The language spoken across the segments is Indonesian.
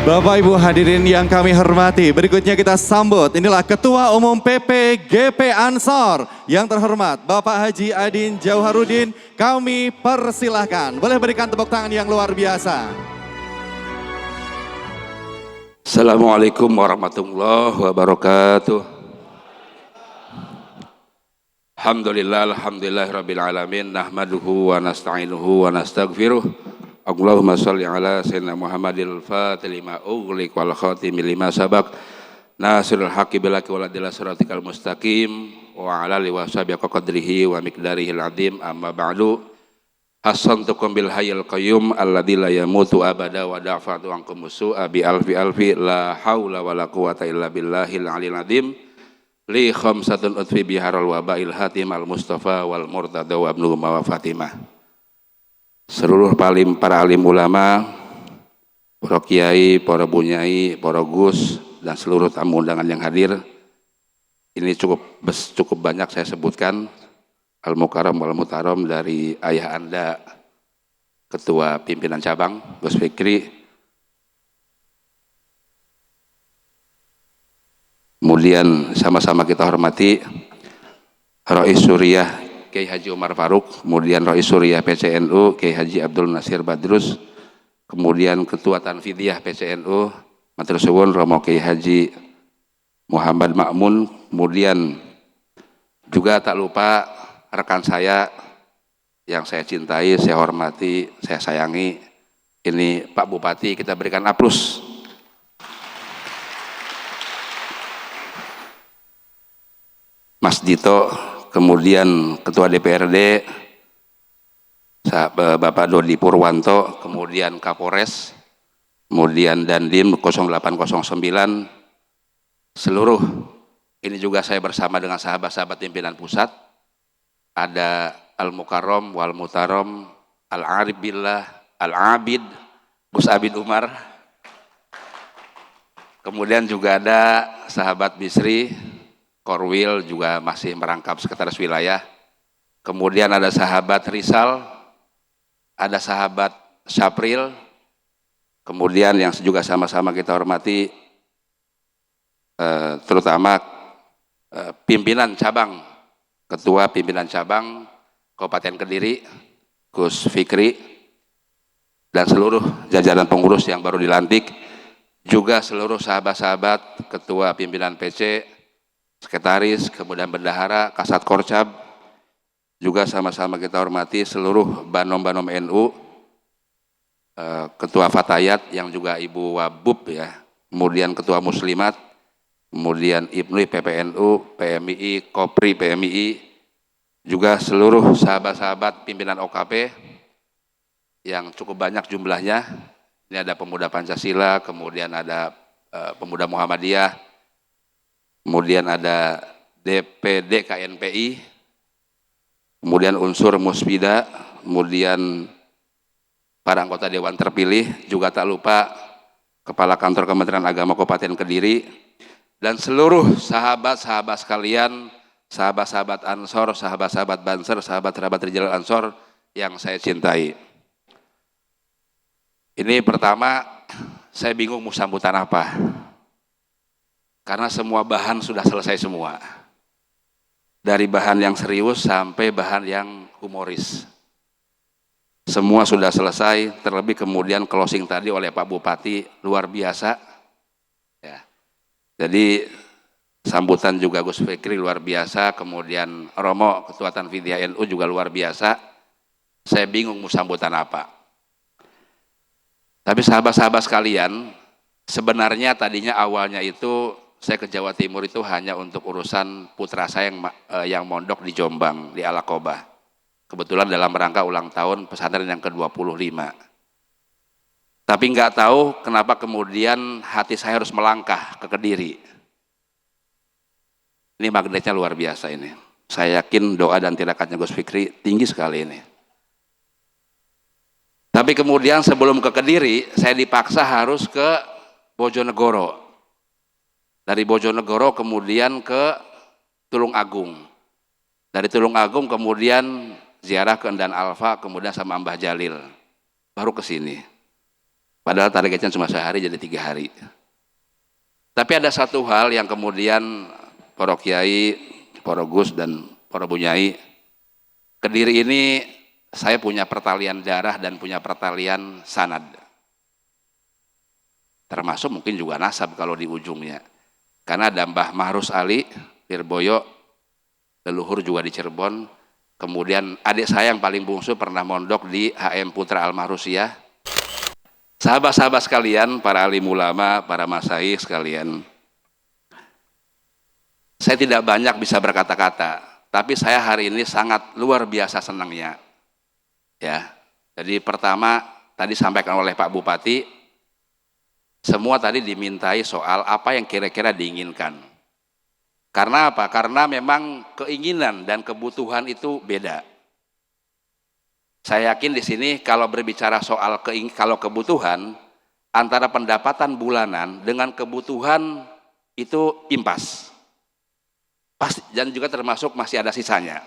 Bapak Ibu hadirin yang kami hormati, berikutnya kita sambut. Inilah Ketua Umum PP GP Ansor yang terhormat Bapak Haji Adin Jauharudin. Kami persilahkan. Boleh berikan tepuk tangan yang luar biasa. Assalamualaikum warahmatullahi wabarakatuh. Alhamdulillahirabbil alamin, nahmaduhu wa nasta'inuhu wa nastaghfiruh. Allahumma shalli ala sayyidina Muhammadil fatihil lima ughliq wal khatimi lima sabaq nasirul haqqi bil haqqi wal adil siratikal mustaqim wa ala alihi wa sahbihi qadrihi wa miqdarihil azim. Amma ba'du. Hasantukum bil hayyil qayyum alladzi la yamutu abada wa da'fatu ankum su'a bi alfi la haula wala quwata illa billahil aliyil azim. Li khamsatun utfi biharul wabail hatim al mustafa wal murtada wa ibnu wa fatimah. Seluruh para alim ulama, para kiai, para bunyai, para gus, dan seluruh tamu undangan yang hadir. Ini cukup banyak saya sebutkan. Al-Mukarram wal Mutaram dari ayah Anda, Ketua Pimpinan Cabang, Gus Fikri. Kemudian sama-sama kita hormati Rais Suriah Kiai Haji Umar Faruk, kemudian Rais Suriah PCNU Kiai Haji Abdul Nasir Badrus, kemudian Ketua Tanfidiyah PCNU Matur Suwun Romo Kiai Haji Muhammad Ma'mun, kemudian juga tak lupa rekan saya yang saya cintai, saya hormati, saya sayangi, ini Pak Bupati, kita berikan aplaus. Mas Dito, kemudian Ketua DPRD Bapak Dodi Purwanto, kemudian Kapolres, kemudian Dandim 0809, seluruh ini juga saya bersama dengan sahabat-sahabat pimpinan pusat, ada Al-Mukarram wal Mutaram, Al-Arif Billah, Al-Abid, Gus Abid Umar, kemudian juga ada sahabat Bisri, Korwil juga masih merangkap sekretaris wilayah, kemudian ada sahabat Rizal, ada sahabat Syapril, kemudian yang juga sama-sama kita hormati terutama pimpinan cabang, Ketua Pimpinan Cabang Kabupaten Kediri, Gus Fikri, dan seluruh jajaran pengurus yang baru dilantik, juga seluruh sahabat-sahabat Ketua Pimpinan PC, Sekretaris, kemudian Bendahara, Kasat Korcab, juga sama-sama kita hormati seluruh Banom-Banom NU, Ketua Fatayat yang juga Ibu Wabub ya, kemudian Ketua Muslimat, kemudian Ibnu PPNU, PMII, Kopri PMII, juga seluruh sahabat-sahabat pimpinan OKP yang cukup banyak jumlahnya. Ini ada Pemuda Pancasila, kemudian ada Pemuda Muhammadiyah, kemudian ada DPD KNPI, kemudian unsur Musbida, kemudian para anggota Dewan terpilih, juga tak lupa Kepala Kantor Kementerian Agama Kabupaten Kediri, dan seluruh sahabat-sahabat sekalian, sahabat-sahabat Ansor, sahabat-sahabat Banser, sahabat-sahabat Rijal Ansor yang saya cintai. Ini pertama, saya bingung mau sambutan apa. Karena semua bahan sudah selesai semua. Dari bahan yang serius sampai bahan yang humoris. Semua sudah selesai, terlebih kemudian closing tadi oleh Pak Bupati luar biasa. Ya. Jadi sambutan juga Gus Fikri luar biasa, kemudian Romo Ketua Tanfidiyah NU juga luar biasa. Saya bingung mau sambutan apa. Tapi sahabat-sahabat sekalian, sebenarnya tadinya awalnya itu saya ke Jawa Timur itu hanya untuk urusan putra saya yang mondok di Jombang, di Alaqobah. Kebetulan dalam rangka ulang tahun pesantren yang ke-25. Tapi nggak tahu kenapa kemudian hati saya harus melangkah ke Kediri. Ini magnetnya luar biasa ini. Saya yakin doa dan tirakatnya Gus Fikri tinggi sekali ini. Tapi kemudian sebelum ke Kediri, saya dipaksa harus ke Bojonegoro. Dari Bojonegoro kemudian ke Tulung Agung. Dari Tulung Agung kemudian ziarah ke Endan Alfa, kemudian sama Mbah Jalil. Baru ke sini. Padahal targetnya cuma sehari jadi 3 hari. Tapi ada satu hal yang kemudian para kiai, para gus dan para bunyai, Kediri ini saya punya pertalian darah dan punya pertalian sanad. Termasuk mungkin juga nasab kalau di ujungnya. Karena ada Mbah Mahrus Ali, Lirboyo, leluhur juga di Cirebon. Kemudian adik saya yang paling bungsu pernah mondok di HM Putra Al-Mahrusiyah. Sahabat-sahabat sekalian, para alim ulama, para masyayikh sekalian. Saya tidak banyak bisa berkata-kata, tapi saya hari ini sangat luar biasa senangnya. Ya. Jadi pertama tadi sampaikan oleh Pak Bupati, semua tadi dimintai soal apa yang kira-kira diinginkan. Karena apa? Karena memang keinginan dan kebutuhan itu beda. Saya yakin di sini kalau berbicara soal kalau kebutuhan, antara pendapatan bulanan dengan kebutuhan itu impas. Pasti, dan juga termasuk masih ada sisanya.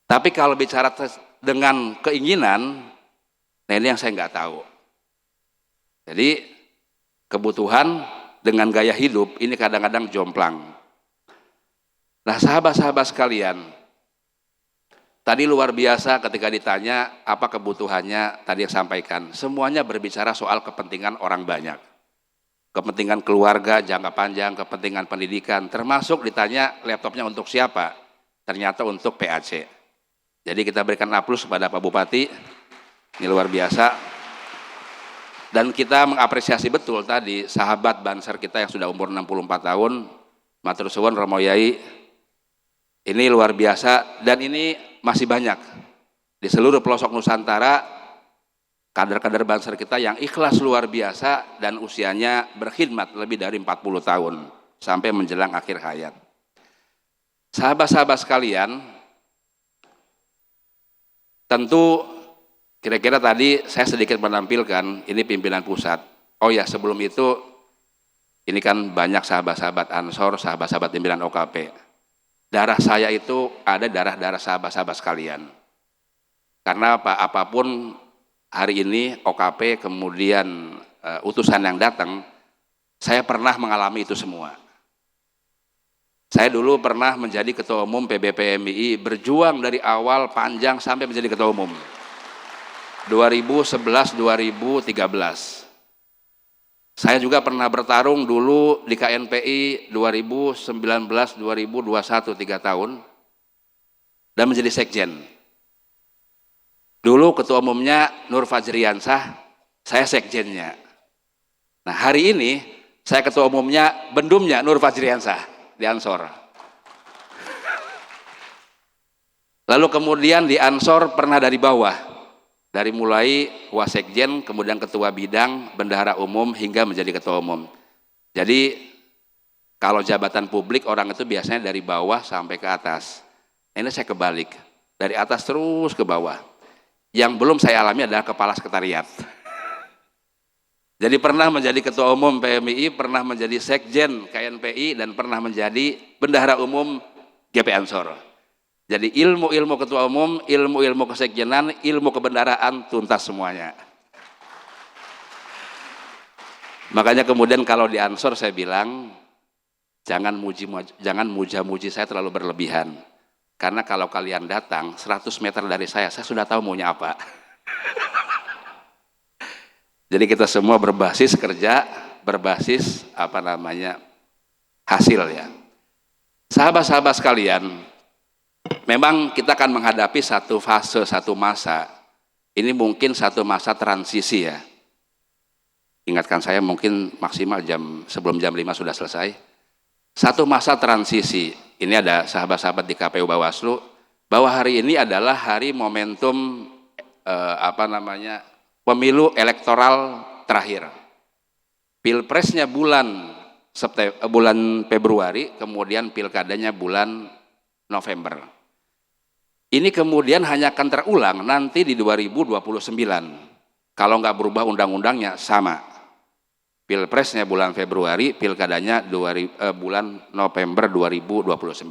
Tapi kalau bicara dengan keinginan, nah ini yang saya nggak tahu. Jadi kebutuhan dengan gaya hidup ini kadang-kadang jomplang. Nah sahabat-sahabat sekalian, tadi luar biasa ketika ditanya apa kebutuhannya, tadi yang sampaikan, semuanya berbicara soal kepentingan orang banyak. Kepentingan keluarga, jangka panjang, kepentingan pendidikan, termasuk ditanya laptopnya untuk siapa, ternyata untuk PAC. Jadi kita berikan aplaus kepada Pak Bupati, ini luar biasa. Dan kita mengapresiasi betul tadi sahabat Banser kita yang sudah umur 64 tahun, Matur Suwun Romo Yai, ini luar biasa dan ini masih banyak. Di seluruh pelosok Nusantara, kader-kader Banser kita yang ikhlas luar biasa dan usianya berkhidmat lebih dari 40 tahun sampai menjelang akhir hayat. Sahabat-sahabat sekalian, tentu kira-kira tadi saya sedikit menampilkan ini pimpinan pusat. Oh ya, sebelum itu ini kan banyak sahabat-sahabat Ansor, sahabat-sahabat pimpinan OKP. Darah saya itu ada darah-darah sahabat-sahabat sekalian. Karena apapun hari ini OKP kemudian utusan yang datang, saya pernah mengalami itu semua. Saya dulu pernah menjadi ketua umum PBPMI, berjuang dari awal panjang sampai menjadi ketua umum. 2011-2013. Saya juga pernah bertarung dulu di KNPI 2019-2021 3 tahun dan menjadi sekjen. Dulu ketua umumnya Nur Fajriansah, saya sekjennya. Nah hari ini saya ketua umumnya bendumnya Nur Fajriansah di Ansor. Lalu kemudian di Ansor pernah dari bawah. Dari mulai wasekjen, kemudian ketua bidang, bendahara umum, hingga menjadi ketua umum. Jadi kalau jabatan publik orang itu biasanya dari bawah sampai ke atas. Ini saya kebalik, dari atas terus ke bawah. Yang belum saya alami adalah kepala sekretariat. Jadi pernah menjadi ketua umum PMI, pernah menjadi sekjen KNPI, dan pernah menjadi bendahara umum GP Ansor. Jadi ilmu-ilmu ketua umum, ilmu-ilmu kesekjenan, ilmu kebendaraan tuntas semuanya. Makanya kemudian kalau di Ansor saya bilang, jangan muja-muji saya terlalu berlebihan. Karena kalau kalian datang 100 meter dari saya sudah tahu maunya apa. Jadi kita semua berbasis kerja, berbasis hasil ya. Sahabat-sahabat sekalian, memang kita akan menghadapi satu fase, satu masa. Ini mungkin satu masa transisi ya. Ingatkan saya mungkin maksimal sebelum jam 5 sudah selesai. Satu masa transisi. Ini ada sahabat-sahabat di KPU Bawaslu bahwa hari ini adalah hari momentum pemilu elektoral terakhir. Pilpresnya bulan Februari, kemudian pilkadanya bulan November. Ini kemudian hanya akan terulang nanti di 2029. Kalau nggak berubah undang-undangnya sama. Pilpresnya bulan Februari, pilkadanya bulan November 2029.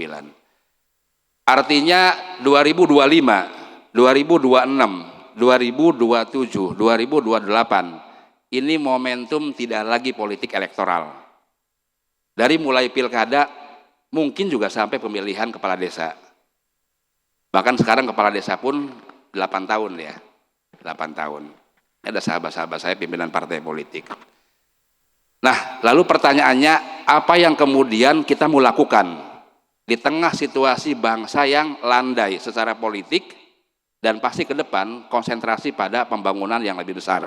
Artinya 2025, 2026, 2027, 2028 ini momentum tidak lagi politik elektoral. Dari mulai pilkada, mungkin juga sampai pemilihan kepala desa. Bahkan sekarang kepala desa pun 8 tahun ya, 8 tahun. Ini ada sahabat-sahabat saya pimpinan partai politik. Nah, lalu pertanyaannya, apa yang kemudian kita mau lakukan di tengah situasi bangsa yang landai secara politik dan pasti ke depan konsentrasi pada pembangunan yang lebih besar.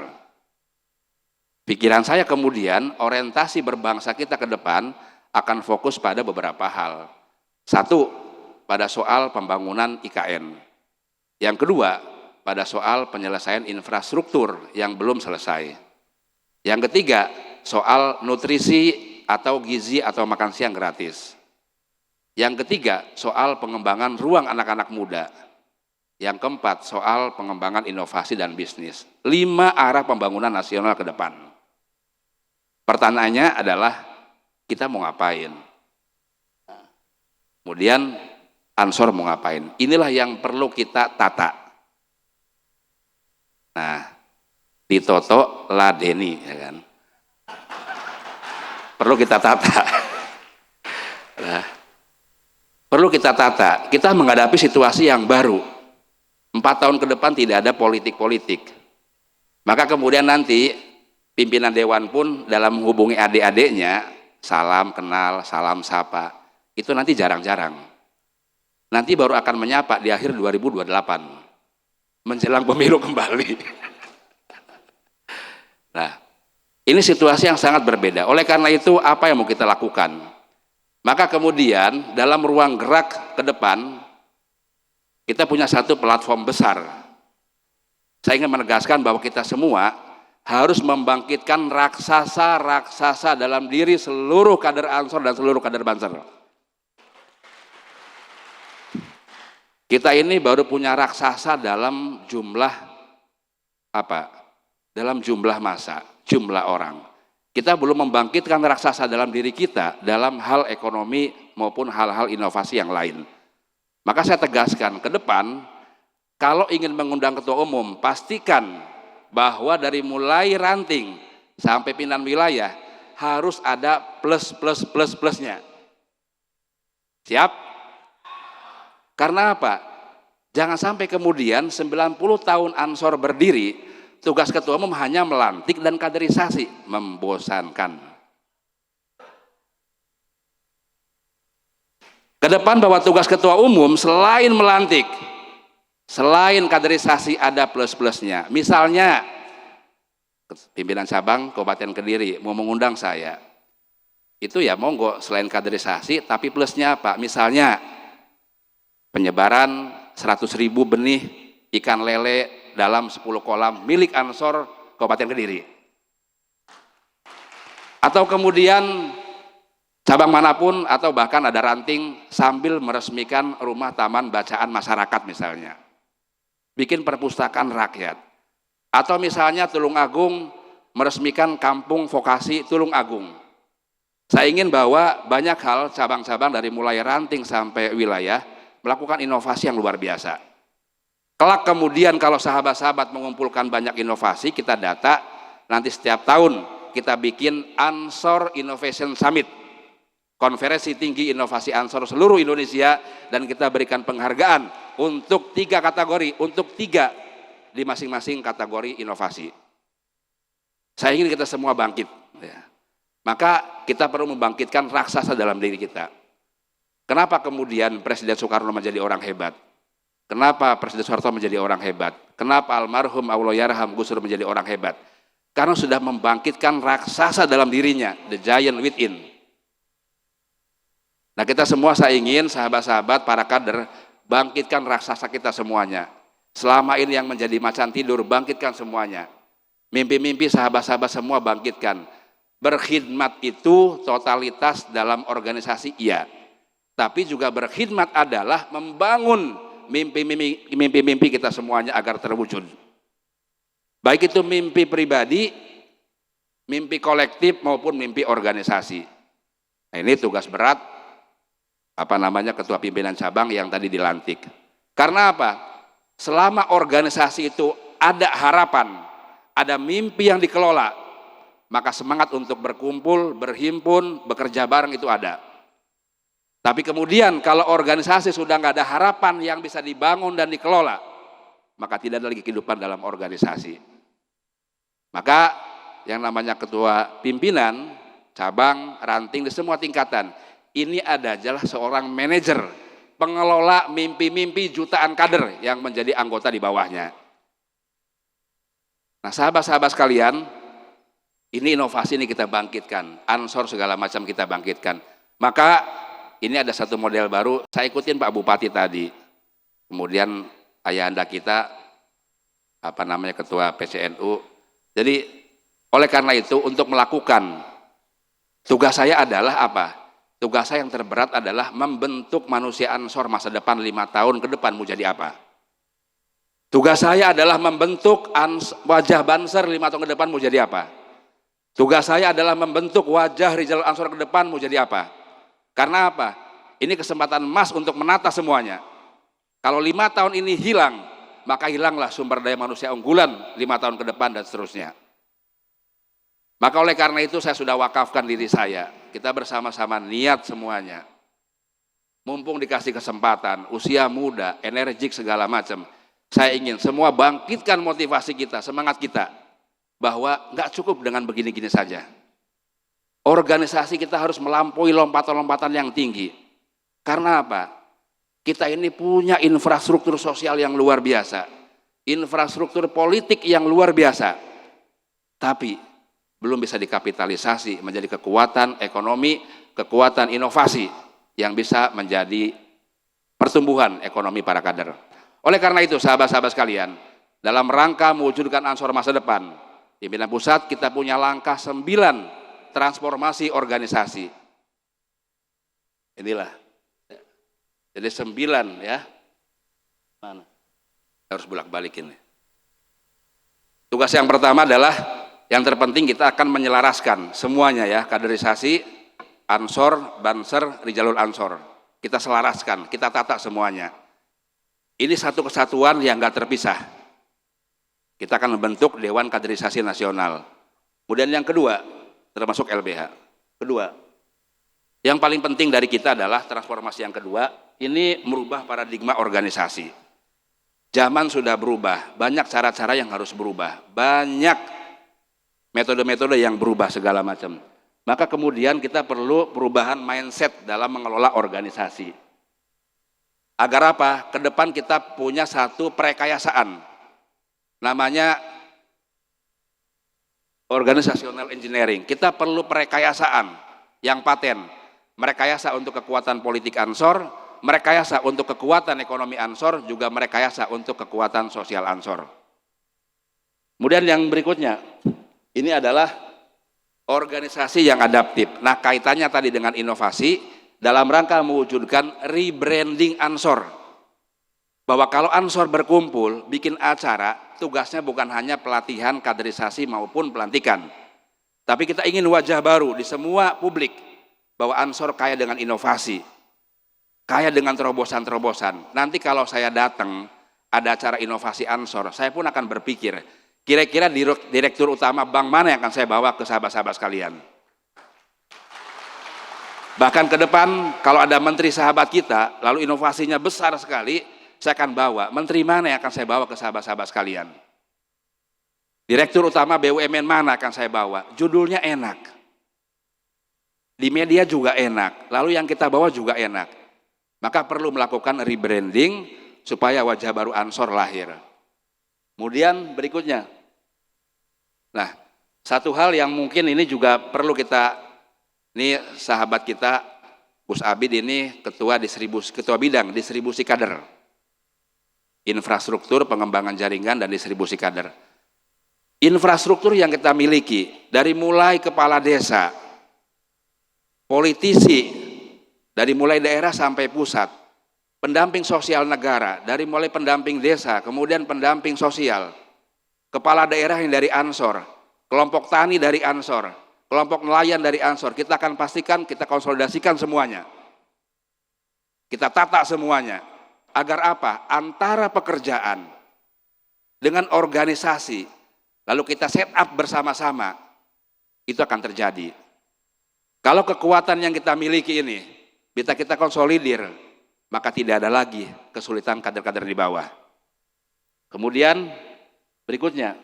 Pikiran saya kemudian orientasi berbangsa kita ke depan akan fokus pada beberapa hal. Satu, pada soal pembangunan IKN. Yang kedua, pada soal penyelesaian infrastruktur yang belum selesai. Yang ketiga, soal nutrisi atau gizi atau makan siang gratis. Yang ketiga, soal pengembangan ruang anak-anak muda. Yang keempat, soal pengembangan inovasi dan bisnis. 5 arah pembangunan nasional ke depan. Pertanyaannya adalah, kita mau ngapain? Kemudian, Ansor mau ngapain? Inilah yang perlu kita tata. Nah, ditoto ladeni, ya kan? Perlu kita tata. Nah, perlu kita tata. Kita menghadapi situasi yang baru. 4 tahun ke depan tidak ada politik-politik. Maka kemudian nanti pimpinan dewan pun dalam menghubungi adik-adiknya, salam kenal, salam sapa, itu nanti jarang-jarang. Nanti baru akan menyapa di akhir 2028, menjelang pemilu kembali. Nah, ini situasi yang sangat berbeda. Oleh karena itu, apa yang mau kita lakukan? Maka kemudian dalam ruang gerak ke depan, kita punya satu platform besar. Saya ingin menegaskan bahwa kita semua harus membangkitkan raksasa-raksasa dalam diri seluruh kader Ansor dan seluruh kader Banser. Kita ini baru punya raksasa dalam jumlah apa? Dalam jumlah massa, jumlah orang. Kita belum membangkitkan raksasa dalam diri kita dalam hal ekonomi maupun hal-hal inovasi yang lain. Maka saya tegaskan ke depan, kalau ingin mengundang ketua umum, pastikan bahwa dari mulai ranting sampai pimpinan wilayah harus ada plusnya. Siap? Karena apa? Jangan sampai kemudian 90 tahun Ansor berdiri, tugas ketua umum hanya melantik dan kaderisasi, membosankan. Ke depan bahwa tugas ketua umum selain melantik, selain kaderisasi ada plus-plusnya. Misalnya, pimpinan cabang Kabupaten Kediri mau mengundang saya, itu ya monggo selain kaderisasi, tapi plusnya apa? Misalnya, penyebaran 100.000 benih ikan lele dalam 10 kolam milik Ansor Kabupaten Kediri. Atau kemudian cabang manapun atau bahkan ada ranting sambil meresmikan rumah taman bacaan masyarakat misalnya. Bikin perpustakaan rakyat. Atau misalnya Tulung Agung meresmikan kampung vokasi Tulung Agung. Saya ingin bahwa banyak hal cabang-cabang dari mulai ranting sampai wilayah melakukan inovasi yang luar biasa. Kelak kemudian kalau sahabat-sahabat mengumpulkan banyak inovasi, kita data, nanti setiap tahun kita bikin Ansor Innovation Summit, konferensi tinggi inovasi Ansor seluruh Indonesia, dan kita berikan penghargaan untuk 3 kategori, untuk 3 di masing-masing kategori inovasi. Saya ingin kita semua bangkit. Ya. Maka kita perlu membangkitkan raksasa dalam diri kita. Kenapa kemudian Presiden Soekarno menjadi orang hebat? Kenapa Presiden Soeharto menjadi orang hebat? Kenapa almarhum Allahyarham Gus Dur menjadi orang hebat? Karena sudah membangkitkan raksasa dalam dirinya, the giant within. Nah, kita semua saya ingin sahabat-sahabat para kader bangkitkan raksasa kita semuanya. Selama ini yang menjadi macan tidur, bangkitkan semuanya. Mimpi-mimpi sahabat-sahabat semua bangkitkan. Berkhidmat itu totalitas dalam organisasi, iya. Tapi juga berkhidmat adalah membangun mimpi-mimpi kita semuanya agar terwujud. Baik itu mimpi pribadi, mimpi kolektif maupun mimpi organisasi. Nah, ini tugas berat ketua pimpinan cabang yang tadi dilantik. Karena apa? Selama organisasi itu ada harapan, ada mimpi yang dikelola, maka semangat untuk berkumpul, berhimpun, bekerja bareng itu ada. Tapi kemudian kalau organisasi sudah nggak ada harapan yang bisa dibangun dan dikelola, maka tidak ada lagi kehidupan dalam organisasi. Maka yang namanya ketua pimpinan, cabang, ranting di semua tingkatan, ini adalah seorang manajer, pengelola mimpi-mimpi jutaan kader yang menjadi anggota di bawahnya. Nah, sahabat-sahabat sekalian, ini inovasi ini kita bangkitkan, ansor segala macam kita bangkitkan. Maka ini ada satu model baru, saya ikutin Pak Bupati tadi. Kemudian ayahanda kita, ketua PCNU. Jadi oleh karena itu untuk melakukan, tugas saya adalah apa? Tugas saya yang terberat adalah membentuk manusia ansor masa depan 5 tahun ke depan mau jadi apa? Tugas saya adalah membentuk wajah Banser 5 tahun ke depan mau jadi apa? Tugas saya adalah membentuk wajah Rijal Ansor ke depan mau jadi apa? Karena apa? Ini kesempatan emas untuk menata semuanya. Kalau 5 tahun ini hilang, maka hilanglah sumber daya manusia unggulan 5 tahun ke depan dan seterusnya. Maka oleh karena itu saya sudah wakafkan diri saya. Kita bersama-sama niat semuanya. Mumpung dikasih kesempatan, usia muda, energik segala macam. Saya ingin semua bangkitkan motivasi kita, semangat kita. Bahwa nggak cukup dengan begini-gini saja. Organisasi kita harus melampaui lompatan-lompatan yang tinggi. Karena apa? Kita ini punya infrastruktur sosial yang luar biasa. Infrastruktur politik yang luar biasa. Tapi belum bisa dikapitalisasi menjadi kekuatan ekonomi, kekuatan inovasi yang bisa menjadi pertumbuhan ekonomi para kader. Oleh karena itu sahabat-sahabat sekalian, dalam rangka mewujudkan ansor masa depan, pimpinan pusat kita punya langkah 9 transformasi organisasi. Inilah. Jadi 9 ya. Mana? Harus bolak-balikin. Tugas yang pertama adalah yang terpenting kita akan menyelaraskan semuanya ya, kaderisasi, ansor, banser, Rijalul Ansor. Kita selaraskan, kita tata semuanya. Ini satu kesatuan yang nggak terpisah. Kita akan membentuk Dewan Kaderisasi Nasional. Kemudian yang kedua, termasuk LBH. Kedua, yang paling penting dari kita adalah transformasi yang kedua, ini merubah paradigma organisasi. Zaman sudah berubah, banyak cara-cara yang harus berubah, banyak metode-metode yang berubah segala macam. Maka kemudian kita perlu perubahan mindset dalam mengelola organisasi. Agar apa? Ke depan kita punya satu prekayasaan. Namanya organizational engineering. Kita perlu prekayasaan yang paten. Merekayasa untuk kekuatan politik ansor, merekayasa untuk kekuatan ekonomi ansor, juga merekayasa untuk kekuatan sosial ansor. Kemudian yang berikutnya, ini adalah organisasi yang adaptif. Nah, kaitannya tadi dengan inovasi dalam rangka mewujudkan rebranding ansor. Bahwa kalau ansor berkumpul, bikin acara, tugasnya bukan hanya pelatihan, kaderisasi maupun pelantikan. Tapi kita ingin wajah baru di semua publik. Bahwa ansor kaya dengan inovasi. Kaya dengan terobosan-terobosan. Nanti kalau saya datang, ada acara inovasi ansor, saya pun akan berpikir, kira-kira direktur utama bank mana yang akan saya bawa ke sahabat-sahabat sekalian. Bahkan ke depan kalau ada menteri sahabat kita, lalu inovasinya besar sekali, saya akan bawa, menteri mana yang akan saya bawa ke sahabat-sahabat sekalian. Direktur utama BUMN mana akan saya bawa, judulnya enak. Di media juga enak, lalu yang kita bawa juga enak. Maka perlu melakukan rebranding supaya wajah baru ansor lahir. Kemudian berikutnya, nah satu hal yang mungkin ini juga perlu kita, ini sahabat kita Gus Abid ini ketua bidang distribusi kader, infrastruktur pengembangan jaringan dan distribusi kader. Infrastruktur yang kita miliki dari mulai kepala desa, politisi, dari mulai daerah sampai pusat, pendamping sosial negara, dari mulai pendamping desa, kemudian pendamping sosial, kepala daerah yang dari ansor, kelompok tani dari ansor, kelompok nelayan dari ansor, kita akan pastikan, kita konsolidasikan semuanya. Kita tata semuanya. Agar apa? Antara pekerjaan dengan organisasi, lalu kita set up bersama-sama. itu akan terjadi. Kalau kekuatan yang kita miliki ini bisa kita konsolidir, maka tidak ada lagi kesulitan kader-kader di bawah. Kemudian berikutnya,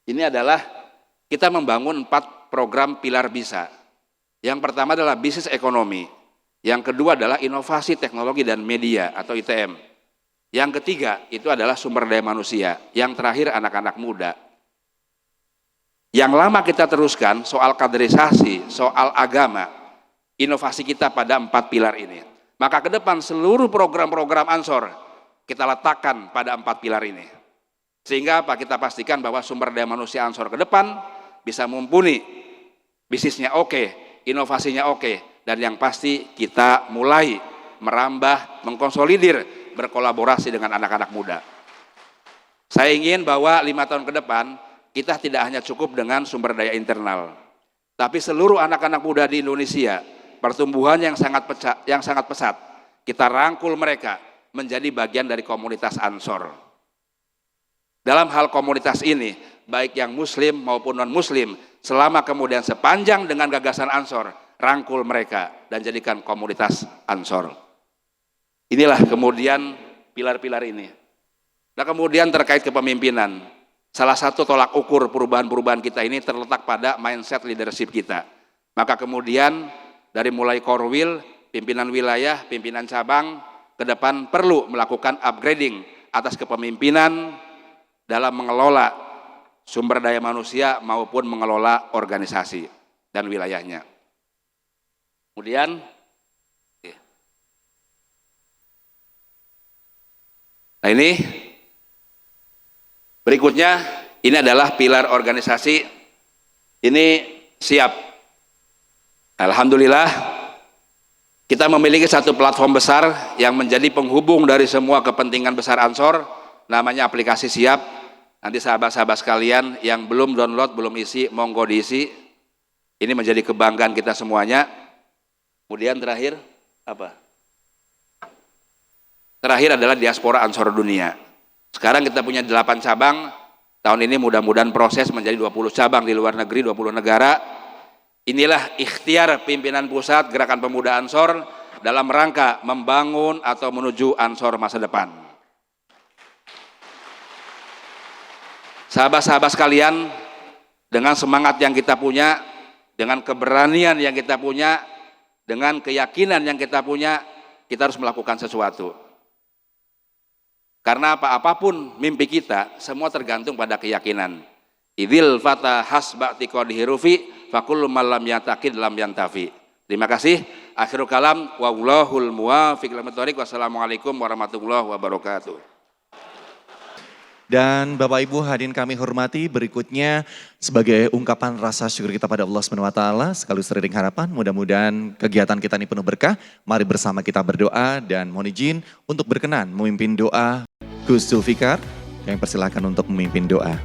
ini adalah kita membangun 4 program pilar bisa. Yang pertama adalah bisnis ekonomi, yang kedua adalah inovasi teknologi dan media atau ITM. Yang ketiga itu adalah sumber daya manusia, yang terakhir anak-anak muda. Yang lama kita teruskan soal kaderisasi, soal agama, inovasi kita pada 4 pilar ini. Maka ke depan seluruh program-program Ansor kita letakkan pada 4 pilar ini. Sehingga apa? Kita pastikan bahwa sumber daya manusia Ansor ke depan bisa mumpuni, bisnisnya oke, inovasinya oke, dan yang pasti kita mulai merambah, mengkonsolidir, berkolaborasi dengan anak-anak muda. Saya ingin bahwa 5 tahun ke depan kita tidak hanya cukup dengan sumber daya internal, tapi seluruh anak-anak muda di Indonesia, pertumbuhan yang sangat pesat, kita rangkul mereka menjadi bagian dari komunitas Ansor. Dalam hal komunitas ini, baik yang muslim maupun non-muslim, selama kemudian sepanjang dengan gagasan Ansor, rangkul mereka dan jadikan komunitas Ansor. Inilah kemudian pilar-pilar ini. Nah kemudian terkait kepemimpinan, salah satu tolak ukur perubahan-perubahan kita ini terletak pada mindset leadership kita. Maka kemudian dari mulai korwil, pimpinan wilayah, pimpinan cabang, ke depan perlu melakukan upgrading atas kepemimpinan dalam mengelola sumber daya manusia maupun mengelola organisasi dan wilayahnya. Kemudian, nah ini berikutnya, ini adalah pilar organisasi, ini siap. Alhamdulillah, kita memiliki satu platform besar yang menjadi penghubung dari semua kepentingan besar Ansor, namanya aplikasi Siap. Nanti sahabat-sahabat sekalian yang belum download, belum isi, monggo diisi. Ini menjadi kebanggaan kita semuanya. Kemudian terakhir, apa? Terakhir adalah diaspora Ansor dunia. Sekarang kita punya 8 cabang, tahun ini mudah-mudahan proses menjadi 20 cabang di luar negeri, 20 negara. Inilah ikhtiar pimpinan pusat Gerakan Pemuda Ansor dalam rangka membangun atau menuju Ansor masa depan. Sahabat-sahabat sekalian, dengan semangat yang kita punya, dengan keberanian yang kita punya, dengan keyakinan yang kita punya, kita harus melakukan sesuatu. Karena apapun mimpi kita, semua tergantung pada keyakinan. Idzil fata hasba'ti qadhirufi fakullu malam yataqid lam yantafi. Terima kasih. Akhirul kalam wallahul muwaffiq ila thoriq. Wassalamualaikum warahmatullahi wabarakatuh. Dan Bapak Ibu hadirin kami hormati, berikutnya sebagai ungkapan rasa syukur kita pada Allah SWT, sekaligus teriring harapan, mudah-mudahan kegiatan kita ini penuh berkah. Mari bersama kita berdoa dan mohon izin untuk berkenan memimpin doa Gus Zulfikar yang persilahkan untuk memimpin doa.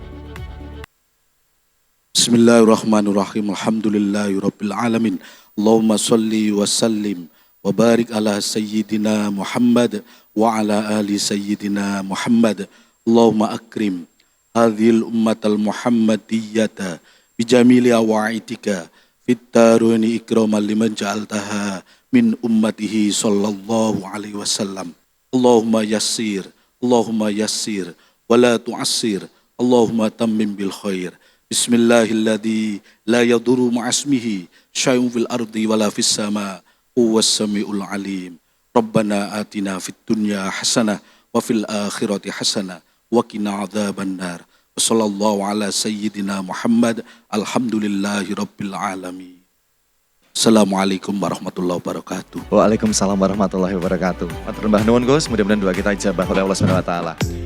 Bismillahirrahmanirrahim. Alhamdulillahirabbil alamin. Allahumma shalli wa sallim wa barik ala sayyidina Muhammad wa ala ali sayyidina Muhammad. Allahumma akrim hadhil ummatal muhammadiyyata bijamili awaitika fit daruni ikraman liman ja'altaha min ummatihi sallallahu alaihi wasallam. Allahumma yassir wa la tu'assir. Allahumma tammim bil khair. Bismillahilladzi la yadurru ma'asmihi syai'un fil ardi wala fis sama. Huwas samiul alim. Rabbana atina fid dunya hasanah wa fil akhirati hasanah wa qina adzaban nar. Wassallallahu ala sayyidina Muhammad. Alhamdulillahi rabbil alamin. Assalamualaikum warahmatullahi wabarakatuh. Waalaikumsalam warahmatullahi wabarakatuh. Matur nuwun Gus, mudah-mudahan doa kita ijabah oleh Allah SWT.